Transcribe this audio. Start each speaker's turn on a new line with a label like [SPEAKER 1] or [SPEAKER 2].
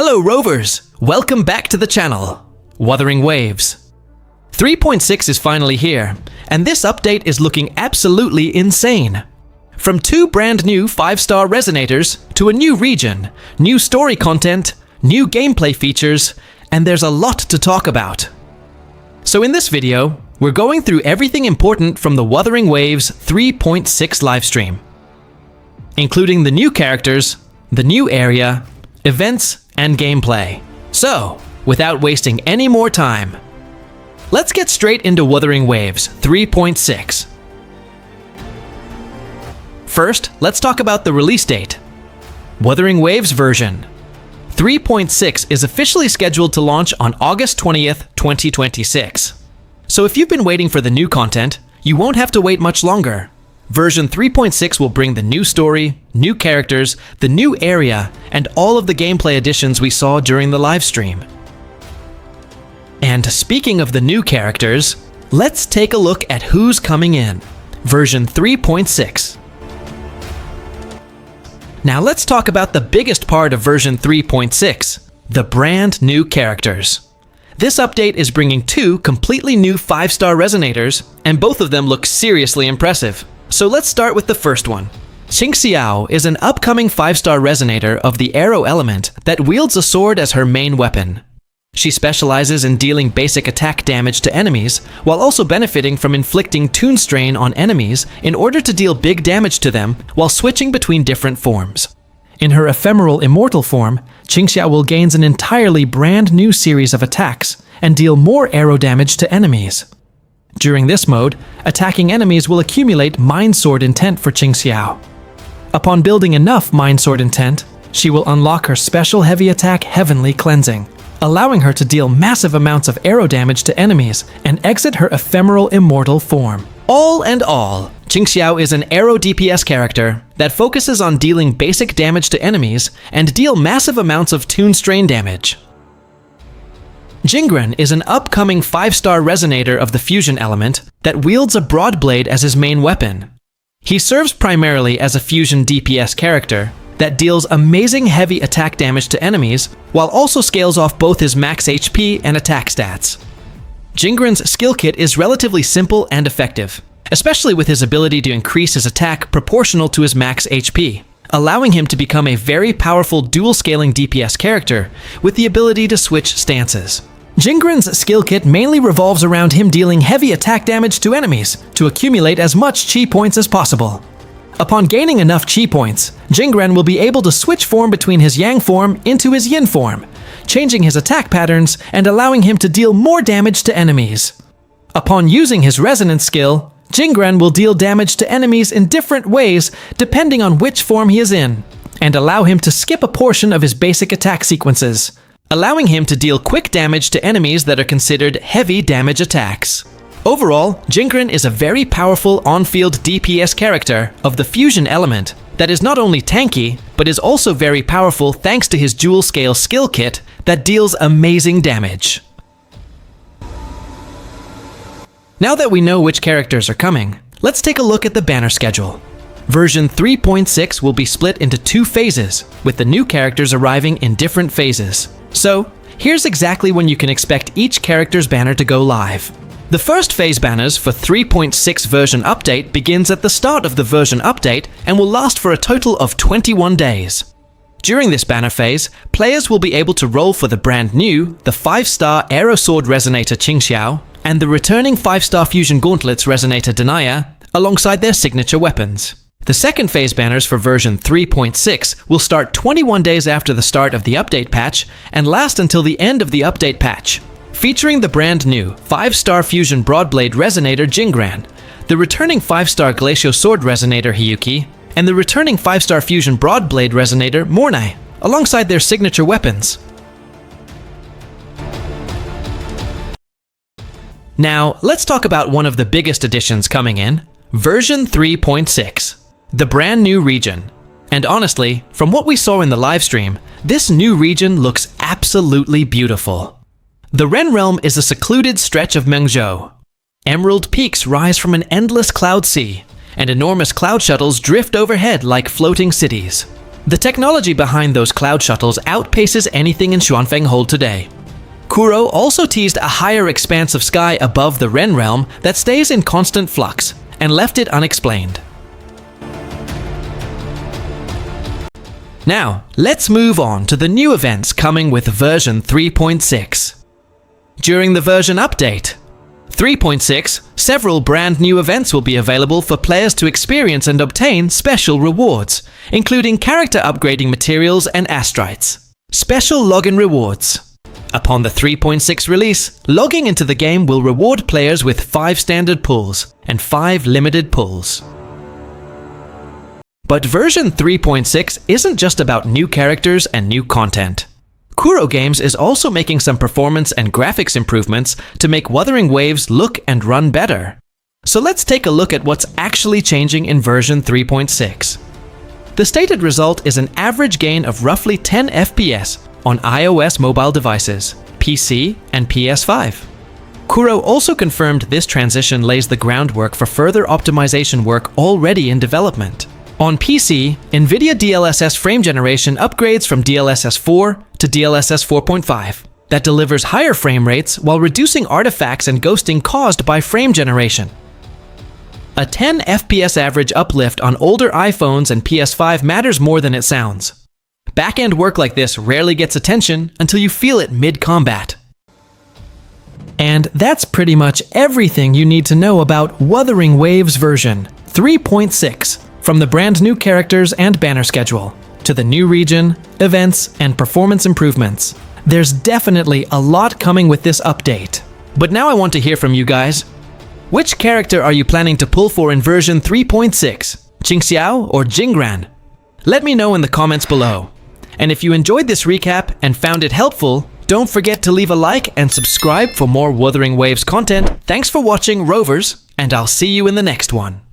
[SPEAKER 1] Hello Rovers! Welcome back to the channel, Wuthering Waves. 3.6 is finally here, and this update is looking absolutely insane. From 2 brand new 5-star resonators to a new region, new story content, new gameplay features, and there's a lot to talk about. So in this video, we're going through everything important from the Wuthering Waves 3.6 livestream, including the new characters, the new area, events, and gameplay. So, without wasting any more time, let's get straight into Wuthering Waves 3.6. First, let's talk about the release date. Wuthering Waves version 3.6 is officially scheduled to launch on August 20th, 2026. So if you've been waiting for the new content, you won't have to wait much longer. Version 3.6 will bring the new story, new characters, the new area, and all of the gameplay additions we saw during the livestream. And speaking of the new characters, let's take a look at who's coming in. Version 3.6. Now let's talk about the biggest part of version 3.6, the brand new characters. This update is bringing 2 completely new 5-star resonators, and both of them look seriously impressive. So let's start with the first one. Qingxiao is an upcoming 5-star resonator of the arrow element that wields a sword as her main weapon. She specializes in dealing basic attack damage to enemies, while also benefiting from inflicting toon strain on enemies in order to deal big damage to them while switching between different forms. In her ephemeral immortal form, Qingxiao will gain an entirely brand new series of attacks and deal more arrow damage to enemies. During this mode, attacking enemies will accumulate Mind Sword Intent for Qingxiao. Upon building enough Mind Sword Intent, she will unlock her special heavy attack Heavenly Cleansing, allowing her to deal massive amounts of arrow damage to enemies and exit her ephemeral immortal form. All in all, Qingxiao is an arrow DPS character that focuses on dealing basic damage to enemies and deal massive amounts of toon strain damage. Jingran is an upcoming 5-star resonator of the fusion element that wields a broad blade as his main weapon. He serves primarily as a fusion DPS character that deals amazing heavy attack damage to enemies while also scales off both his max HP and attack stats. Jingran's skill kit is relatively simple and effective, especially with his ability to increase his attack proportional to his max HP, allowing him to become a very powerful dual-scaling DPS character with the ability to switch stances. Jingran's skill kit mainly revolves around him dealing heavy attack damage to enemies to accumulate as much chi points as possible. Upon gaining enough chi points, Jingran will be able to switch form between his yang form into his yin form, changing his attack patterns and allowing him to deal more damage to enemies. Upon using his resonance skill, Jingran will deal damage to enemies in different ways depending on which form he is in, and allow him to skip a portion of his basic attack sequences, allowing him to deal quick damage to enemies that are considered heavy damage attacks. Overall, Jingran is a very powerful on-field DPS character of the fusion element that is not only tanky, but is also very powerful thanks to his dual-scale skill kit that deals amazing damage. Now that we know which characters are coming, let's take a look at the banner schedule. Version 3.6 will be split into 2 phases, with the new characters arriving in different phases. So, here's exactly when you can expect each character's banner to go live. The first phase banners for 3.6 version update begins at the start of the version update and will last for a total of 21 days. During this banner phase, players will be able to roll for the brand new, the 5-star Arrow Sword Resonator Qingxiao, and the returning 5-star Fusion Gauntlets Resonator Denia, alongside their signature weapons. The second phase banners for version 3.6 will start 21 days after the start of the update patch and last until the end of the update patch, featuring the brand new 5-star Fusion Broadblade Resonator Jingran, the returning 5-star Glacial Sword Resonator Hiyuki, and the returning 5-star Fusion Broadblade Resonator Mornai, alongside their signature weapons. Now, let's talk about one of the biggest additions coming in, version 3.6. The brand new region. And honestly, from what we saw in the livestream, this new region looks absolutely beautiful. The Ren Realm is a secluded stretch of Mengzhou. Emerald peaks rise from an endless cloud sea, and enormous cloud shuttles drift overhead like floating cities. The technology behind those cloud shuttles outpaces anything in Xuanfeng Hold today. Kuro also teased a higher expanse of sky above the Ren realm that stays in constant flux, and left it unexplained. Now, let's move on to the new events coming with version 3.6. During the version update 3.6, several brand new events will be available for players to experience and obtain special rewards, including character upgrading materials and Astrites. Special login rewards. Upon the 3.6 release, logging into the game will reward players with 5 standard pulls and 5 limited pulls. But version 3.6 isn't just about new characters and new content. Kuro Games is also making some performance and graphics improvements to make Wuthering Waves look and run better. So let's take a look at what's actually changing in version 3.6. The stated result is an average gain of roughly 10 FPS on iOS mobile devices, PC, and PS5. Kuro also confirmed this transition lays the groundwork for further optimization work already in development. On PC, NVIDIA DLSS frame generation upgrades from DLSS 4 to DLSS 4.5 that delivers higher frame rates while reducing artifacts and ghosting caused by frame generation. A 10 FPS average uplift on older iPhones and PS5 matters more than it sounds. Back-end work like this rarely gets attention until you feel it mid-combat. And that's pretty much everything you need to know about Wuthering Waves version 3.6. From the brand new characters and banner schedule, to the new region, events, and performance improvements. There's definitely a lot coming with this update. But now I want to hear from you guys. Which character are you planning to pull for in version 3.6? Qingxiao or Jingran? Let me know in the comments below. And if you enjoyed this recap and found it helpful, don't forget to leave a like and subscribe for more Wuthering Waves content. Thanks for watching, Rovers, and I'll see you in the next one.